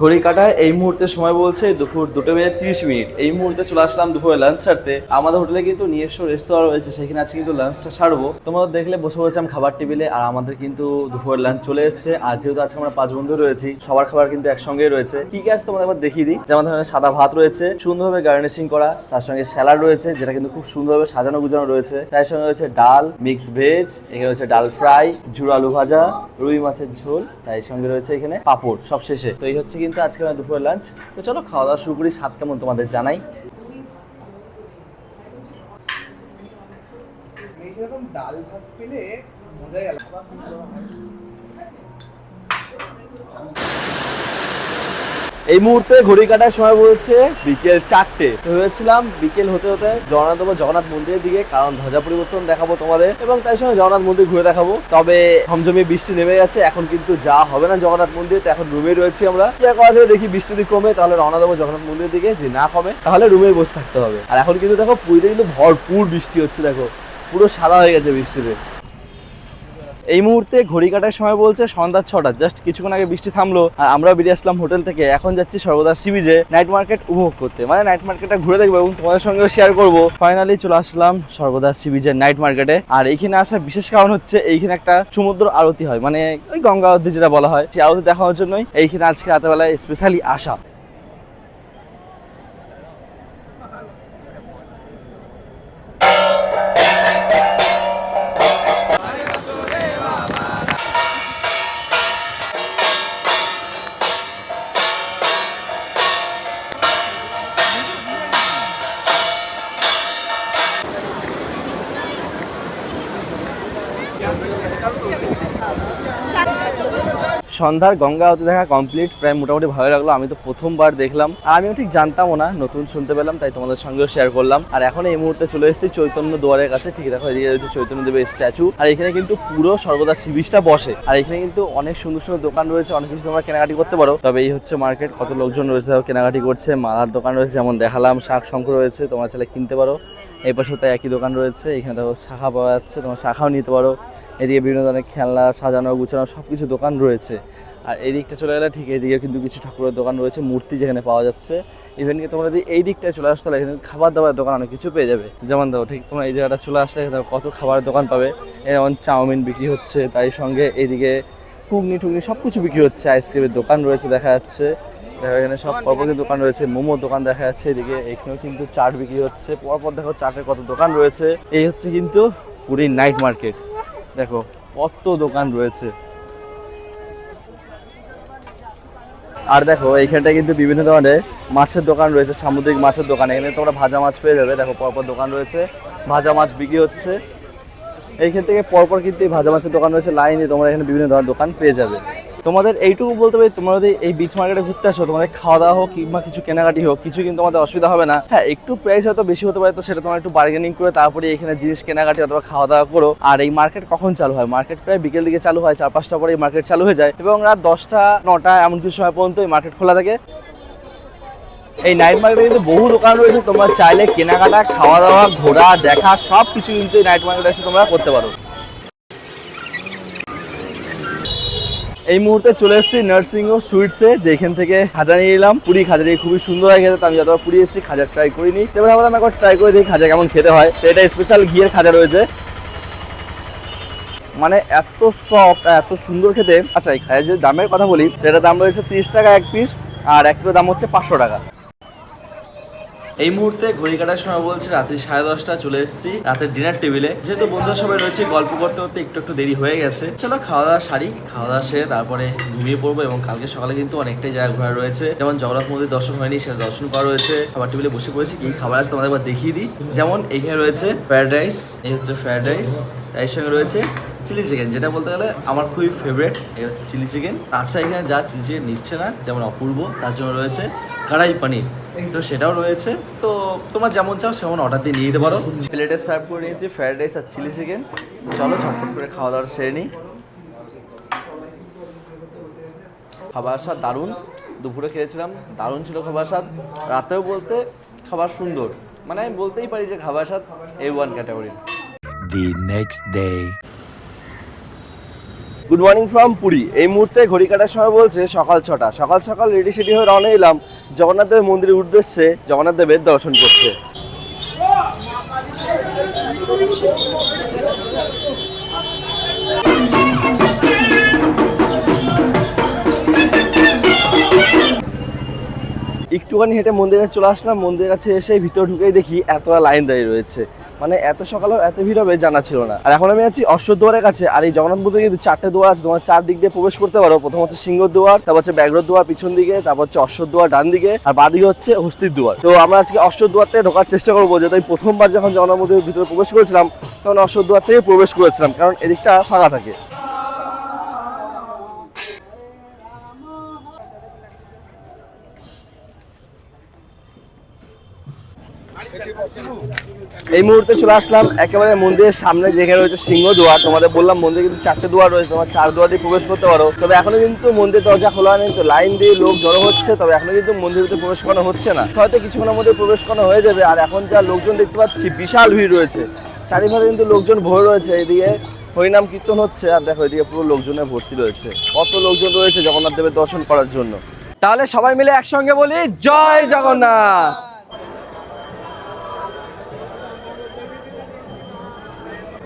ঘড়ি কাটায় এই মুহূর্তে সময় বলছে দুপুর 2:30। এই মুহূর্তে চলে আসলাম দুপুরে লাঞ্চ সারতে। আমাদের হোটেলে কিন্তু নিজস্ব রেস্তোরাঁ রয়েছে, সেখানে আজকে কিন্তু লাঞ্চটা সারবো। তোমাদের দেখলে বসে বসে আমি খাবার টেবিলে, আর আমাদের কিন্তু দুপুরের লাঞ্চ চলে এসেছে। আর যেহেতু আজকে আমরা 5 বন্ধু রয়েছি, সবার খাবার কিন্তু একসঙ্গেই রয়েছে। কি কি আছে তোমাদের একবার দেখিয়ে দিই। যেমন ধরনের সাদা ভাত রয়েছে সুন্দরভাবে গার্নিশিং করা, তার সঙ্গে স্যালাড রয়েছে যেটা কিন্তু খুব সুন্দরভাবে সাজানো গুজানো রয়েছে। তার সঙ্গে রয়েছে ডাল, মিক্স ভেজ, এখানে রয়েছে ডাল ফ্রাই, ঝুড়ো আলু ভাজা, রুই মাছের ঝোল, তাই সঙ্গে রয়েছে এখানে পাঁপড় সব শেষে। তো এই হচ্ছে কিন্তু আজকে আমার দুপুরের লাঞ্চ। তো চলো খাওয়া দাওয়া শুরু করি। স্বাদ কেমন তোমাদের জানাই। এইরকম ডাল ভাত পেলে মজাই আলাদা। এই মুহূর্তে ঘড়ি কাটার সময় বলছে বিকেল 4টে। তো হয়েছিলাম বিকেল হতে হতে রওনা দেবো জগন্নাথ মন্দিরের দিকে, কারণ ধ্বজা পরিবর্তন দেখাবো তোমাদের এবং তার সঙ্গে জগন্নাথ মন্দির ঘুরে দেখাবো। তবে ঝমঝমে বৃষ্টি নেমে গেছে, এখন কিন্তু যাওয়া হবে না জগন্নাথ মন্দির। তো এখন রুমে রয়েছি আমরা। দেখি বৃষ্টি যদি কমে তাহলে রওনা দেবো জগন্নাথ মন্দিরের দিকে, যদি না কমে তাহলে রুমে বসে থাকতে হবে। আর এখন কিন্তু দেখো পুরীতে কিন্তু ভরপুর বৃষ্টি হচ্ছে, দেখো পুরো সাদা হয়ে গেছে বৃষ্টিতে। এই মুহূর্তে ঘড়ি কাটার সময় বলছে সন্ধ্যা 6টা। জাস্ট কিছুক্ষণ আগে বৃষ্টি থামলো আর আমরা বেরিয়ে আসলাম হোটেল থেকে। এখন যাচ্ছি সর্বদা সি বিচে নাইট মার্কেট উপভোগ করতে, মানে নাইট মার্কেটটা ঘুরে দেখবো এবং তোমাদের সঙ্গেও শেয়ার করবো। ফাইনালি চলে আসলাম সর্বদা সি বিচের নাইট মার্কেটে। আর এইখানে আসার বিশেষ কারণ হচ্ছে এইখানে একটা সমুদ্র আরতি হয়, মানে ওই গঙ্গা আরতি যেটা বলা হয়, সেই আরতি দেখানোর জন্যই এইখানে আজকে রাতেবেলায় স্পেশালি আসা। সন্ধ্যার গঙ্গা আরতি দেখা কমপ্লিট, প্রায় মোটামুটি ভালো লাগলো। আমি তো প্রথমবার দেখলাম, আর আমিও ঠিক জানতামও না, নতুন শুনতে পেলাম, তাই তোমাদের সঙ্গেও শেয়ার করলাম। আর এখন এই মুহূর্তে চলে এসেছি চৈতন্য দুয়ারের কাছে। ঠিক দেখো এদিকে রয়েছে চৈতন্য দেবের স্ট্যাচু, আর এখানে কিন্তু পুরো সর্বদা সি বিচটা বসে। আর এখানে কিন্তু অনেক সুন্দর সুন্দর দোকান রয়েছে, অনেক কিছু তোমরা কেনাকাটি করতে পারো। তবে এই হচ্ছে মার্কেট, কত লোকজন রয়েছে কেনাকাটি করছে। মালার দোকান রয়েছে যেমন দেখালাম, শাক শঙ্খ রয়েছে, তোমরা চাইলে কিনতে পারো। এই পাশেও তাই একই দোকান রয়েছে। এখানে দেখো শাখা পাওয়া যাচ্ছে, তোমরা শাখাও নিতে পারো। এদিকে বিভিন্ন ধরনের খেলনা সাজানো গুছানো সব কিছু দোকান রয়েছে। আর এই দিকটা চলে গেলে ঠিক এইদিকে কিন্তু কিছু ঠাকুরের দোকান রয়েছে, মূর্তি যেখানে পাওয়া যাচ্ছে। ইভেন কি তোমরা যদি এই দিকটায় চলে আসতে এখানে খাবার দাবারের দোকান অনেক কিছু পেয়ে যাবে। যেমন দেখো ঠিক তোমরা এই জায়গাটা চলে আসলে এখানে কত খাবারের দোকান পাবে। যেমন চাউমিন বিক্রি হচ্ছে, তাই সঙ্গে এইদিকে ঘুগনি টুগনি সব কিছু বিক্রি হচ্ছে। আইসক্রিমের দোকান রয়েছে দেখা যাচ্ছে, দেখো এখানে সব পরপর দোকান রয়েছে। মোমোর দোকান দেখা যাচ্ছে এদিকে, এখানেও কিন্তু চাট বিক্রি হচ্ছে। পরপর দেখো চাটের কত দোকান রয়েছে। এই হচ্ছে কিন্তু পুরীর নাইট মার্কেট, দেখো কত দোকান রয়েছে। আর দেখো এইখানটায় কিন্তু বিভিন্ন ধরনের মাছের দোকান রয়েছে, সামুদ্রিক মাছের দোকান। এখানে তোমরা ভাজা মাছ পেয়ে যাবে, দেখো পরপর দোকান রয়েছে, ভাজা মাছ বিক্রি হচ্ছে। এইখান থেকে পরপর কিন্তু এই ভাজা মাছের দোকান রয়েছে লাইনে, তোমরা এখানে বিভিন্ন ধরনের দোকান পেয়ে যাবে। তোমাদের এইটুকু বলতে পারি, তোমরা যদি এই বিচ মার্কেটে ঘুরতে আসো, তোমাদের খাওয়া দাওয়া হোক কিংবা কিছু কেনাকাটি হোক, কিছু কিন্তু তোমাদের অসুবিধা হবে না। হ্যাঁ, একটু প্রাইস হয়তো বেশি হতে পারে, তো সেটা তোমরা একটু বার্গেনিং করে তারপরে এখানে জিনিস কেনাকাটি অথবা খাওয়া দাওয়া করো। আর এই মার্কেট কখন চালু হয়? মার্কেট প্রায় বিকেল দিকে চালু হয়, 4-5টা পরে এই মার্কেট চালু হয়ে যায় এবং রাত 10টা 9টা এমন কিছু সময় পর্যন্ত এই মার্কেট খোলা থাকে। এই নাইট মার্কেটে কিন্তু বহু দোকান রয়েছে, তোমরা চাইলে কেনাকাটা, খাওয়া দাওয়া, ঘোরা দেখা সব কিছু কিন্তু এই নাইট মার্কেটে এসে তোমরা করতে পারো। এই মুহূর্তে চলে এসেছি নার্সিংহ সুইটসে, যেখান থেকে খাজা নিয়ে এলাম। পুরি খাজাটি খুবই সুন্দর হয় খেতে। আমি যতবার পুরি এসেছি খাজা ট্রাই করিনি, এবার আমরা একবার ট্রাই করে দেখি খাজা কেমন খেতে হয়। তো এটা স্পেশাল ঘিয়ের খাজা রয়েছে, মানে এত সফট এত সুন্দর খেতে। আচ্ছা, এই খাজার যদি দামের কথা বলি, এটার দাম রয়েছে 30 টাকা এক পিস, আর এক কিলো দাম হচ্ছে 500 টাকা। এই মুহূর্তে ঘড়ি কাটার সময় বলছে রাত্রি 10:30। চলে এসেছি রাতের ডিনার টেবিলে। যেহেতু বন্ধুরা সবাই রয়েছে, গল্প করতে করতে একটু একটু দেরি হয়ে গেছে। চলো খাওয়া দাওয়া সারি, খাওয়া দাওয়া সেরে তারপরে ঘুমিয়ে পড়বো। এবং কালকে সকালে কিন্তু অনেকটাই জায়গা ঘোরা রয়েছে, যেমন জগন্নাথ মন্দির দর্শন হয়নি, সেটা দর্শন করা রয়েছে। খাবার টেবিলে বসে পড়েছি, কি খাবার আছে তোমাদের একবার দেখিয়ে দিই। যেমন এখানে রয়েছে ফ্রায়েড রাইস, এই হচ্ছে ফ্রায়েড রাইস, এর সঙ্গে রয়েছে চিলি চিকেন, যেটা বলতে গেলে আমার খুবই ফেভারিট। এই হচ্ছে চিলি চিকেন। আচ্ছা, এখানে যা চিলি চিকেন নিচ্ছে না, যেমন অপূর্ব, তার জন্য রয়েছে কড়াই পনির, তো সেটাও রয়েছে। তো তোমরা যেমন চাও সেমন অর্ডার দিয়ে নিয়ে যেতে পারো। প্লেটে সার্ভ করে নিয়েছি ফ্রায়েড রাইস আর চিলি চিকেন। চলো ঝটপট করে খাওয়া দাওয়া সেরে নিই। খাবার স্বাদ দারুণ, দুপুরে খেয়েছিলাম, দারুণ ছিল খাবার স্বাদ। রাতেও বলতে খাবার সুন্দর, মানে আমি বলতেই পারি যে খাবার স্বাদ A1 category. The next day. Good morning from Puri. এই মুহূর্তে ঘড়ি কাটার সময় বলছে সকাল 6টা। সকাল সকাল রেডি সেডি হয়ে রওনা এলাম জগন্নাথ দেবের মন্দিরের উদ্দেশ্যে জগন্নাথ দেবের দর্শন করতে। একটুখানি হেঁটে মন্দিরে চলে আসলাম। মন্দিরের কাছে এসে ভিতরে ঢুকেই দেখি এতটা লাইন দাঁড়িয়ে রয়েছে, মানে এত সকালেও এত ভিড় হবে জানা ছিল না। আর এখন আমি আছি অশ্বদ্বারের কাছে। আর এই জগন্নাথ মন্দিরে কিন্তু 4টে দুয়ার আছে, তোমার 4 দিক দিয়ে প্রবেশ করতে পারো। প্রথম হচ্ছে সিংহ দুয়ার, তারপর হচ্ছে ব্যাঘ্র দুয়ার পিছন দিকে, তারপর হচ্ছে অশ্বদ্বার ডান দিকে, আর বাঁ দিকে হচ্ছে হস্তির দুয়ার। তো আমরা আজকে অশ্বদ্বার থেকে ঢোকার চেষ্টা করবো, যেহেতু আমি প্রথমবার যখন জগন্নাথ মন্দিরের ভিতরে প্রবেশ করেছিলাম তখন অশ্বদ্বার থেকে প্রবেশ করেছিলাম, কারণ এদিকটা ফাঁকা থাকে। এই মুহূর্তে চলে আসলাম একেবারে মন্দিরের সামনে, যেখানে রয়েছে সিংহ দুয়ার। তোমাদের বললাম মন্দিরে কিন্তু 4টে দুয়ার রয়েছে, তোমার 4 দুয়ার দিয়ে প্রবেশ করতে পারো। তবে এখনো কিন্তু মন্দির দরজা খোলা নেই, তো লাইন দিয়ে লোক জড়ো হচ্ছে। তবে এখনো কিন্তু মন্দিরের ভিতরে প্রবেশ করানো হচ্ছে না, হয়তো কিছুক্ষণের মধ্যে প্রবেশ করানো হয়ে যাবে। আর এখন যা লোকজন দেখতে পাচ্ছি, বিশাল ভিড় রয়েছে চারিভাগে, কিন্তু লোকজন ভরে রয়েছে। এদিকে হরিনাম কীর্তন হচ্ছে, আর দেখো এদিকে পুরো লোকজনে ভর্তি রয়েছে। কত লোকজন রয়েছে জগন্নাথ দেবের দর্শন করার জন্য। তাহলে সবাই মিলে একসঙ্গে বলি জয় জগন্নাথ।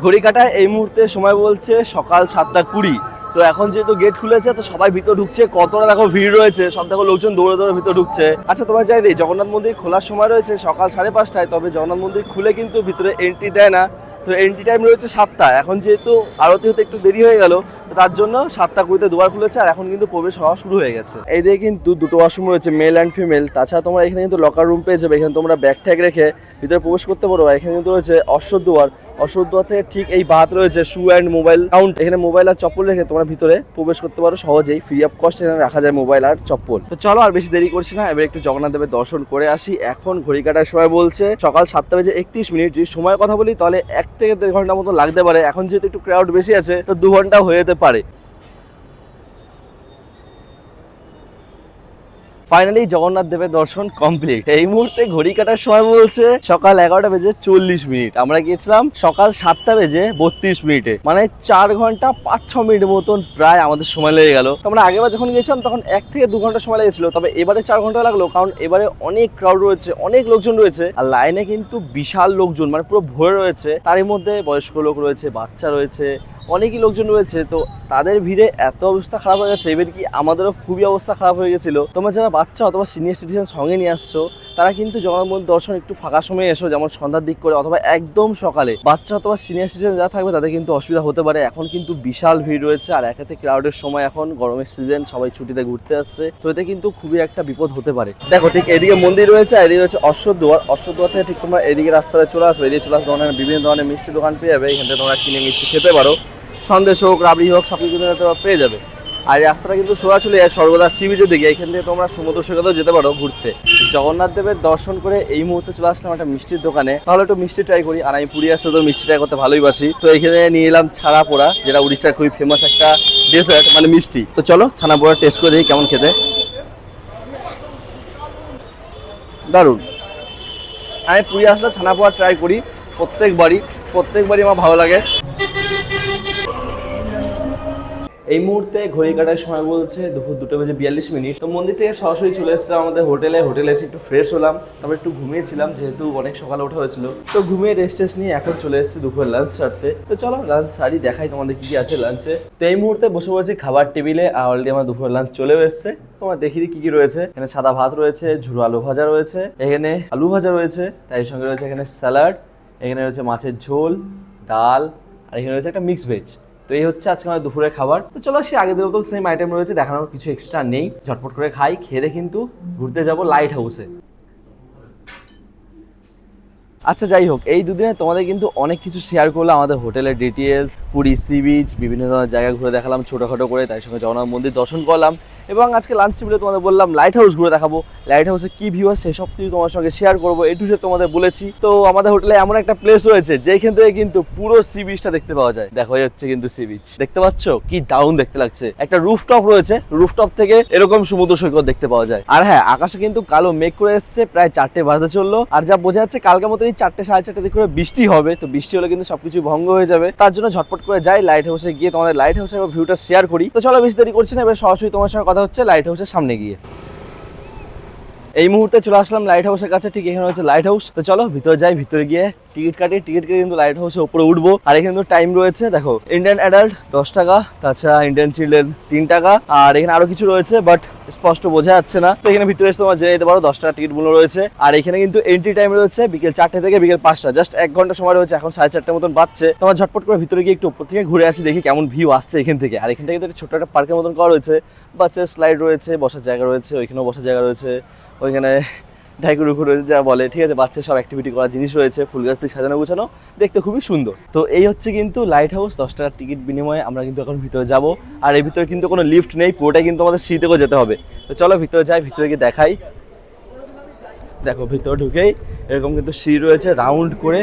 ঘড়ি কাটায় এই মুহূর্তে সময় বলছে সকাল 7:20। তো এখন যেহেতু গেট খুলেছে তো সবাই ভিতর ঢুকছে। কতটা দেখো ভিড় রয়েছে, সব দেখো লোকজন দৌড়ে দৌড়ে ভিতর ঢুকছে। আচ্ছা তোমার যাই দিই, জগন্নাথ মন্দির খোলার সময় রয়েছে সকাল 5:30টায়, তবে জগন্নাথ মন্দির খুলে কিন্তু ভিতরে এন্ট্রি দেয় না। তো এন্ট্রি টাইম রয়েছে 7টা। এখন যেহেতু আরতি হতে একটু দেরি হয়ে গেল, তো তার জন্য 7:20 দুয়ার খুলেছে, আর এখন কিন্তু প্রবেশ হওয়া শুরু হয়ে গেছে। এই দিকে কিন্তু 2টো ওয়াশরুম রয়েছে, মেল অ্যান্ড ফিমেল। তাছাড়া তোমরা এখানে কিন্তু লকার রুম পেয়ে যাবে, এখানে তোমরা ব্যাগ ট্যাগ রেখে ভিতরে প্রবেশ করতে পারো। আর এখানে কিন্তু রয়েছে অশ্বদ্বার। অশ্বদ্বার থেকে ঠিক এই বাত রয়েছে শু অ্যান্ড মোবাইল কাউন্ট। এখানে মোবাইল আর চপ্পল রেখে তোমরা ভিতরে প্রবেশ করতে পারো সহজেই, ফ্রি অফ কস্ট এখানে রাখা যায় মোবাইল আর চপ্পল। তো চলো আর বেশি দেরি করছি না, এবার একটু জগন্নাথ দেবের দর্শন করে আসি। এখন ঘড়ি কাটার সময় বলছে সকাল 7:31। যদি সময়ের কথা বলি তাহলে 1 থেকে 1.5 ঘন্টা মতো লাগতে পারে। এখন যেহেতু একটু ক্রাউড বেশি আছে তো 2 ঘন্টা হয়ে যেতে পারে। ফাইনালি জগন্নাথ দেবের দর্শন কমপ্লিট। এই মুহূর্তে ঘড়ি কাটার সময় বলছে সকাল 11:40। আমরা গিয়েছিলাম সকাল 7:32, মানে 4 ঘন্টা 5-6 মিনিট মতন প্রায় আমাদের সময় লেগে গেল। তো আমরা আগেবার যখন গিয়েছিলাম তখন 1 থেকে 2 ঘন্টা সময় লেগেছিল, তবে এবারে 4 ঘন্টা লাগলো, কারণ এবারে অনেক ক্রাউড রয়েছে, অনেক লোকজন রয়েছে। আর লাইনে কিন্তু বিশাল লোকজন, মানে পুরো ভরে রয়েছে। তারই মধ্যে বয়স্ক লোক রয়েছে, বাচ্চা রয়েছে, অনেকই লোকজন রয়েছে। তো তাদের ভিড়ে এত অবস্থা খারাপ হয়ে গেছে, এবার কি আমাদেরও খুবই অবস্থা খারাপ হয়ে গেছিল। তোমরা যারা বাচ্চা অথবা সিনিয়র সিটিজেন সঙ্গে নিয়ে আসছো তারা কিন্তু জগন্নাথ মন্দির দর্শন একটু ফাঁকা সময়ে এসো, যেমন সন্ধ্যার দিক করে অথবা একদম সকালে। বাচ্চা অথবা সিনিয়র সিটিজেন যারা থাকবে তাদের কিন্তু অসুবিধা হতে পারে। এখন কিন্তু বিশাল ভিড় রয়েছে, আর একাতে ক্রাউডের সময়, এখন গরমের সিজন, সবাই ছুটিতে ঘুরতে আসছে, তো এতে কিন্তু খুবই একটা বিপদ হতে পারে। দেখো ঠিক এদিকে মন্দির রয়েছে, এদিকে রয়েছে অশ্বদ্বার। অশ্বদ্বার থেকে ঠিক তোমরা এদিকে রাস্তায় চলে আসবে, এদিকে চলে আসবে বিভিন্ন ধরনের মিষ্টি দোকান পেয়ে যাবে। এখান থেকে তোমরা কিনে মিষ্টি খেতে পারো, সন্দেশ হোক, রাবড়ি হোক, সব কিছু পেয়ে যাবে। আর রাস্তাটা কিন্তু সোজা চলে যায় সর্বদা সি বিচের দিকে। এখান থেকে তোমরা সমুদ্র সৈকতেও যেতে পারো ঘুরতে। জগন্নাথ দেবের দর্শন করে এই মুহূর্তে চলে আসলাম একটা মিষ্টির দোকানে। তাহলে একটু মিষ্টি ট্রাই করি। আর আমি পুরী আসতে তো মিষ্টি ট্রাই করতে ভালোই বাসি। তো এখানে নিয়ে এলাম ছানা পোড়া, যেটা উড়িষ্যার খুবই ফেমাস একটা ডেজার্ট, মানে মিষ্টি। তো চলো ছানা পোড়া টেস্ট করে দেখি কেমন খেতে। দারুণ। আমি পুরী আসলে ছানা পোড়া ট্রাই করি প্রত্যেকবারই আমার ভালো লাগে। এই মুহূর্তে ঘড়ি কাটার সময় বলছে দুপুর 2:42। তো মন্দির থেকে সরাসরি চলে এসেছিলাম আমাদের হোটেলে এসে একটু ফ্রেশ হলাম, তারপর একটু ঘুমিয়েছিলাম, যেহেতু অনেক সকালে ওঠা হয়েছিল। তো ঘুমিয়ে রেস্ট নিয়ে এখন চলে এসেছি দুপুরে লাঞ্চ সারতে। তো চলো লাঞ্চ সারি, দেখাই তোমাদের কি আছে লাঞ্চে। তো এই মুহূর্তে বসে পড়েছি খাবার টেবিলে, আর অলরেডি আমার দুপুরে লাঞ্চ চলেও এসছে। তোমার দেখি কি কি রয়েছে। এখানে সাদা ভাত রয়েছে, ঝুড়ো আলু ভাজা রয়েছে, এখানে আলু ভাজা রয়েছে, তাই সঙ্গে রয়েছে এখানে স্যালাড, এখানে রয়েছে মাছের ঝোল, ডাল, আর এখানে রয়েছে একটা মিক্স ভেজ। তো এই হচ্ছে আজকে আমাদের দুপুরের খাবার। তো চলো সে আগের মতো সেম আইটেম রয়েছে, দেখানোর কিছু এক্সট্রা নেই। ঝটপট করে খাই, খেয়ে কিন্তু ঘুরতে যাব লাইট হাউসে। আচ্ছা যাই হোক, এই দুদিনে তোমাদের কিন্তু অনেক কিছু শেয়ার করলাম, আমাদের হোটেলের ডিটেলস, পুরী সি বিচ, বিভিন্ন ধরনের জায়গা ঘুরে দেখালাম ছোটোখাটো করে, তাই সঙ্গে জগন্নাথ মন্দির দর্শন করলাম। এবং আজকে লাঞ্চ টেবিলে তোমাদের বললাম লাইট হাউস ঘুরে দেখাবো, লাইট হাউসে কি ভিউ আছে সব কিছু তোমার সঙ্গে শেয়ার করবো, এটু যে তোমাদের বলেছি। তো আমাদের হোটেলে এমন একটা প্লেস রয়েছে যেখান থেকে কিন্তু পুরো সি বিচটা দেখতে পাওয়া যায়। দেখো এই হচ্ছে কিন্তু সি বিচ, দেখতে পাচ্ছ কি দারুণ দেখতে লাগছে। একটা রুফটপ রয়েছে, রুফটপ থেকে এরকম সমুদ্র সৈকত দেখতে পাওয়া যায়। আর হ্যাঁ, আকাশে কিন্তু কালো মেঘ করে এসছে, প্রায় 4টে বাজতে চললো। আর যা বোঝা যাচ্ছে কালকের মতো এই 4টে সাড়ে 4টে দিকে করে বৃষ্টি হবে। তো বৃষ্টি হলে কিন্তু সবকিছু ভঙ্গ হয়ে যাবে, তার জন্য ঝটপট করে যাই লাইট হাউসে গিয়ে তোমাদের লাইট হাউসের ভিউটা শেয়ার করি। তো চলো বেশি দেরি করছি না, এবার সরাসরি তোমার সঙ্গে কথা হচ্ছে লাইট হাউসের সামনে গিয়ে। এই মুহূর্তে চলে আসলাম লাইট হাউসের কাছে, ঠিক এখানে হচ্ছে লাইট হাউস। তো চলো ভিতরে যাই, ভিতরে গিয়ে টিকিট কাটি, টিকিট কেটে কিন্তু লাইট হাউসের উপরে উঠবো। আর এখানে কিন্তু টাইম রয়েছে, দেখো ইন্ডিয়ান অ্যাডাল্ট 10 টাকা, তাছাড়া ইন্ডিয়ান চিলড্রেন 3 টাকা, আর এখানে আরো কিছু রয়েছে বাট স্পষ্ট বোঝা যাচ্ছে না। তো এখানে ভিতরে এসে তোমার জেনে যেতে পারো 10 টাকা টিকিট মূল্য রয়েছে। আর এখানে কিন্তু এন্ট্রি টাইম রয়েছে বিকেল 4টে থেকে বিকেল 5টা, জাস্ট 1 ঘন্টা সময় রয়েছে। এখন 4:30 মতন বাজছে। তোমার ঝটপট করে ভিতরে গিয়ে একটু উপর থেকে ঘুরে আসি, দেখি কেমন ভিউ আসছে এখান থেকে। আর এখান থেকে কিন্তু ছোট্ট একটা পার্কের মতন করা রয়েছে, বাচ্চার স্লাইড রয়েছে, বসার জায়গা রয়েছে, ওইখানেও বসার জায়গা রয়েছে, ওইখানে ঢাইকুরুকু রয়েছে যা বলে, ঠিক আছে। বাচ্চার সব অ্যাক্টিভিটি করার জিনিস রয়েছে, ফুল গাছ দিয়ে সাজানো গুছানো, দেখতে খুবই সুন্দর। তো এই হচ্ছে কিন্তু লাইট হাউস। 10 টাকার টিকিট বিনিময়ে আমরা কিন্তু এখন ভিতরে যাব। আর এর ভিতরে কিন্তু কোনো লিফট নেই, পুরোটাই কিন্তু আমাদের সিঁড়িতেও যেতে হবে। তো চলো ভিতরে যাই, ভিতরে গিয়ে দেখাই। দেখো ভিতরে ঢুকেই এরকম কিন্তু সিঁড়ি রয়েছে রাউন্ড করে।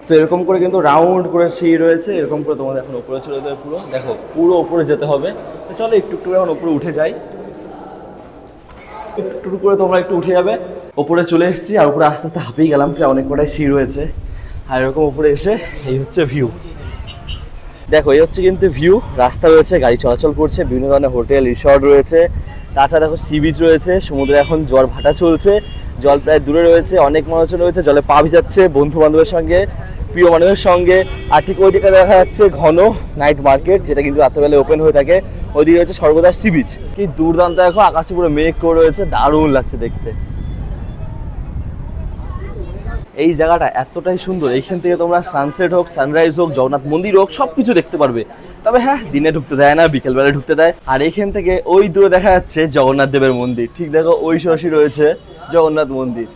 তো এরকম করে কিন্তু রাউন্ড করে সিঁড়ি রয়েছে, এরকম করে তোমাদের এখন উপরে চলে যাবে পুরো। দেখো পুরো উপরে যেতে হবে। তো চলো একটু একটু এখন উপরে উঠে যাই, একটু করে তোমরা একটু উঠে যাবে। ওপরে চলে এসেছি, আর উপরে আস্তে আস্তে হাঁপিয়ে গেলাম, প্রায় অনেক কটাই সিঁড়ি রয়েছে। আর এরকম উপরে এসে এই হচ্ছে ভিউ। দেখো এই হচ্ছে কিন্তু ভিউ, রাস্তা রয়েছে, গাড়ি চলাচল করছে, বিভিন্ন ধরনের হোটেল রিসর্ট রয়েছে। তাছাড়া দেখো সি বিচ রয়েছে, সমুদ্রে এখন জল ভাটা চলছে, জল প্রায় দূরে রয়েছে, অনেক মানুষজন রয়েছে, জলে পা ভিজাচ্ছে বন্ধু বান্ধবের সঙ্গে, প্রিয় মানুষের সঙ্গে। আর ঠিক ওইদিকে দেখা যাচ্ছে ঘন নাইট মার্কেট, যেটা কিন্তু রাত্রেবেলায় ওপেন হয়ে থাকে। ওইদিকে হচ্ছে সর্বদা সি বিচ। কি দুর্দান্ত, দেখো আকাশে পুরো মেঘ করে রয়েছে, দারুণ লাগছে দেখতে। এই জায়গাটা এতটাই সুন্দর, এইখান থেকে তোমরা সানসেট হোক, সানরাইজ হোক, জগন্নাথ মন্দির হোক, সব কিছু দেখতে পারবে। তবে হ্যাঁ, দিনে ঢুকতে দেয় না, বিকেলবেলা ঢুকতে দেয়। আর এইখান থেকে ওই দূরে দেখা যাচ্ছে জগন্নাথ দেবের মন্দির, ঠিক দেখো ওই সরাসরি রয়েছে জগন্নাথ মন্দির।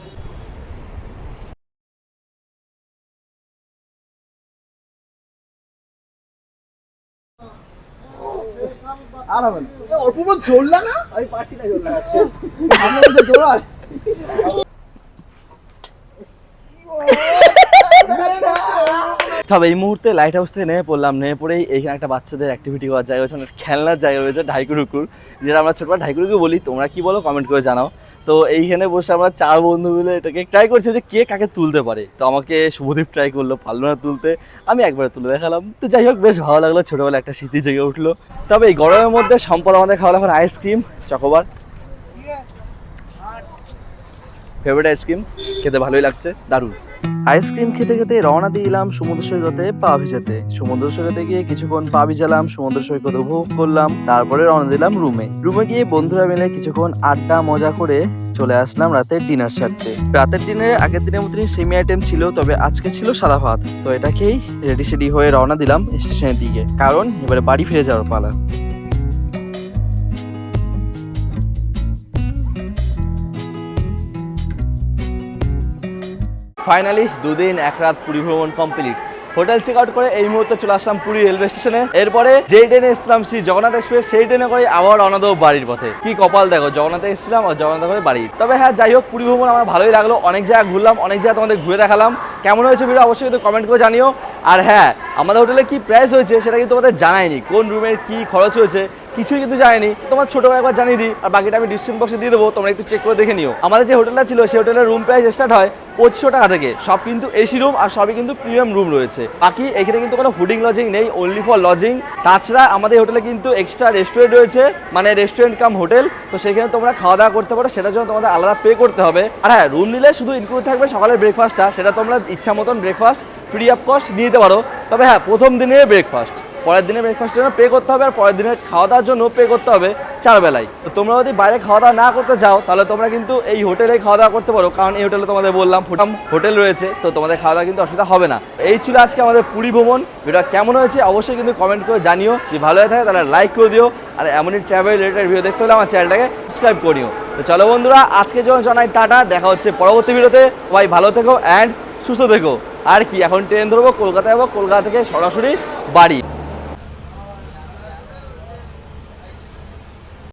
আর হবে না, অল্প জোর লাগা, আমি পারছি না জোর লাগাতে। তবে এই মুহূর্তে লাইট হাউস থেকে নেমে পড়লাম, নেমে পড়েই এইখানে একটা বাচ্চাদের অ্যাক্টিভিটি করার জায়গা রয়েছে, অনেক খেলনার জায়গা রয়েছে, ঢাইকুরুকুর, যেটা আমরা ছোটবেলা ঢাইকুরুকুর বলি। তোমরা কি বলো কমেন্ট করে জানাও। তো এইখানে বসে আমরা 4 বন্ধু মিলে এটাকে ট্রাই করছি যে কে কাকে তুলতে পারে। তো আমাকে শুভদীপ ট্রাই করলো, পারলো না তুলতে, আমি একবারে তুলে দেখালাম। তো যাই হোক, বেশ ভালো লাগলো, ছোটবেলা একটা স্মৃতি জেগে উঠলো। তবে এই গরমের মধ্যে সম্পদ আমাদের খাওয়া এখন আইসক্রিম, চকোবার, ফেভারিট আইসক্রিম, খেতে ভালোই লাগছে, দারুণ। আইসক্রিম খেতে খেতে রওনা দিলাম সমুদ্র সৈকতে পা ভিজাতে। সমুদ্র সৈকতে গিয়ে কিছুক্ষণ পা ভিজালাম, সমুদ্র সৈকত উপভোগ করলাম, তারপরে রওনা দিলাম রুমে গিয়ে বন্ধুরা মিলে কিছুক্ষণ আড্ডা মজা করে চলে আসলাম রাতের ডিনার সারতে। রাতের ডিনারে আগের দিনের মতনই সেমি আইটেম ছিল, তবে আজকে ছিল সাদা ভাত। তো এটাকেই রেডি সেডি হয়ে রওনা দিলাম স্টেশনের দিকে, কারণ এবারে বাড়ি ফিরে যাওয়ার পালা। ফাইনালি 2 দিন 1 রাত পুরী ভ্রমণ কমপ্লিট। হোটেল চেক আউট করে এই মুহূর্তে চলে আসলাম পুরী রেলওয়ে স্টেশনে। এরপরে যেই ট্রেনে এসেছিলাম শ্রী জগন্নাথ এক্সপ্রেস, সেই ট্রেনে করে আবার রওনা দেবো বাড়ির পথে। কি কপাল দেখো, জগন্নাথে এসেছিলাম আর জগন্নাথ করে বাড়ি। তবে হ্যাঁ, যাই হোক, পুরী ভ্রমণ আমার ভালোই লাগলো, অনেক জায়গা ঘুরলাম, অনেক জায়গা তোমাদের ঘুরে দেখালাম। কেমন হয়েছে ভিডিও অবশ্যই কিন্তু কমেন্ট করে জানিও। আর হ্যাঁ, আমাদের হোটেলে কি প্রাইস হয়েছে সেটা কিন্তু তোমাদের জানাইনি, কোন রুমের কি খরচ হয়েছে কিছুই কিন্তু জানাইনি। তোমার ছোট করে একবার জানিয়ে দিই, আর বাকিটা আমি ডিসক্রিপশন বক্সে দিয়ে দেবো, তোমরা একটু চেক করে দেখে নিও। আমাদের যে হোটেলটা ছিল সেই হোটেলের রুম প্রাইস স্টার্ট হয় 2500 টাকা থেকে, সব কিন্তু এসি রুম আর সবই কিন্তু প্রিমিয়াম রুম রয়েছে। বাকি এখানে কিন্তু কোনো ফুডিং লজিং নেই, অনলি ফর লজিং। তাছাড়া আমাদের হোটেলে কিন্তু এক্সট্রা রেস্টুরেন্ট রয়েছে, মানে রেস্টুরেন্ট কাম হোটেল। তো সেখানে তোমরা খাওয়া দাওয়া করতে পারো, সেটার জন্য তোমাদের আলাদা পে করতে হবে। আর হ্যাঁ, রুম নিলে শুধু ইনক্লুড থাকবে সকালের ব্রেকফাস্টটা, সেটা তোমরা ইচ্ছা মতন ব্রেকফাস্ট ফ্রি অফ কস্ট নিয়ে নিতে পারো। তবে হ্যাঁ, প্রথম দিনের ব্রেকফাস্ট, পরের দিনের ব্রেকফাস্টের জন্য পে করতে হবে, আর পরের দিনের খাওয়া দাওয়ার জন্য পে করতে হবে 4 বেলায়। তো তোমরা যদি বাইরে খাওয়া দাওয়া না করতে যাও, তাহলে তোমরা কিন্তু এই হোটেলে খাওয়া দাওয়া করতে পারো, কারণ এই হোটেলে তোমাদের বললাম হোটেল রয়েছে, তো তোমাদের খাওয়া দাওয়া কিন্তু অসুবিধা হবে না। এই ছিল আজকে আমাদের পুরী ভ্রমণ। ভিডিওটা কেমন হয়েছে অবশ্যই কিন্তু কমেন্ট করে জানিও। যদি ভালো হয়ে থাকে তাহলে লাইক করে দিও, আর এমনই ট্রাভেল রিলেটেড ভিডিও দেখতে হলে আমার চ্যানেলটাকে সাবস্ক্রাইব করে নিও। তো চলো বন্ধুরা, আজকের জন্য জানাই টাটা, দেখা হচ্ছে পরবর্তী ভিডিওতে। সবাই ভালো থেকো অ্যান্ড সুস্থ থেকো। আর কি, এখন ট্রেন ধরবো, কলকাতায় যাবো, কলকাতা থেকে সরাসরি বাড়ি।